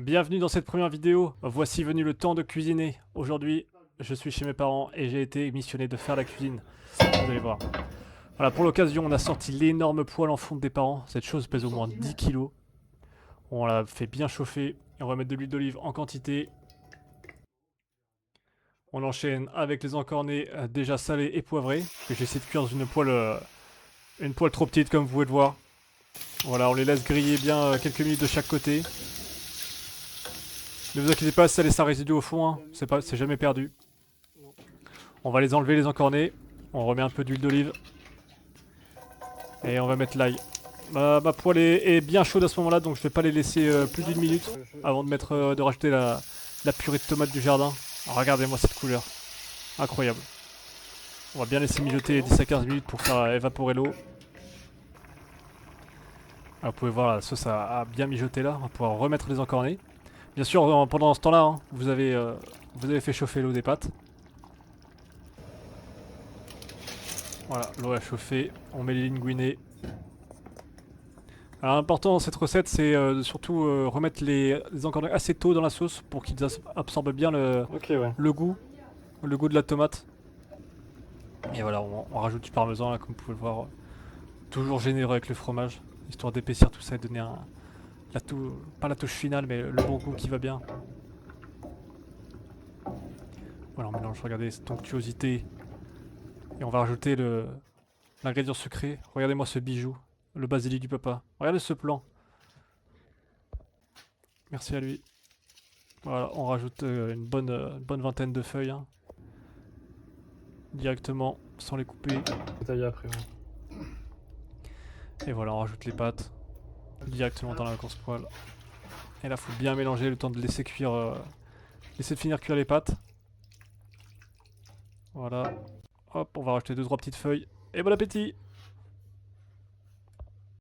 Bienvenue dans cette première vidéo. Voici venu le temps de cuisiner. Aujourd'hui, je suis chez mes parents et j'ai été missionné de faire la cuisine. Vous allez voir. Voilà, pour l'occasion, on a sorti l'énorme poêle en fonte des parents. Cette chose pèse au moins 10 kilos. On l'a fait bien chauffer et on va mettre de l'huile d'olive en quantité. On enchaîne avec les encornets déjà salés et poivrés. Que j'essaie de cuire dans une poêle trop petite comme vous pouvez le voir. Voilà, on les laisse griller bien quelques minutes de chaque côté. Ne vous inquiétez pas, ça laisse un résidu au fond, hein. C'est jamais perdu. On va les enlever les encornets. On remet un peu d'huile d'olive. Et on va mettre l'ail. Ma poêle est bien chaude à ce moment-là, donc je vais pas les laisser plus d'une minute avant de rajouter la purée de tomates du jardin. Alors, regardez-moi cette couleur. Incroyable. On va bien laisser mijoter 10 à 15 minutes pour faire évaporer l'eau. Vous pouvez voir la sauce a bien mijoté là. On va pouvoir remettre les encornets. Bien sûr, pendant ce temps-là, hein, vous avez fait chauffer l'eau des pâtes. Voilà, l'eau a chauffé. On met les linguinés. Alors l'important dans cette recette, c'est surtout remettre les encornets assez tôt dans la sauce pour qu'ils absorbent bien Ok, ouais. le goût de la tomate. Et voilà, on rajoute du parmesan là, comme vous pouvez le voir. Toujours généreux avec le fromage, histoire d'épaissir tout ça et donner pas la touche finale, mais le bon goût qui va bien. Voilà, on mélange, regardez cette onctuosité. Et on va rajouter l'ingrédient sucré. Regardez-moi ce bijou, le basilic du papa. Regardez ce plan. Merci à lui. Voilà, on rajoute une bonne vingtaine de feuilles, hein, directement, sans les couper. Détaillé après, ouais. Et voilà, on rajoute les pâtes directement dans la grosse poêle. Et là, faut bien mélanger le temps de laisser cuire, laisser de finir cuire les pâtes. Voilà. Hop, on va rajouter 2-3 petites feuilles. Et bon appétit!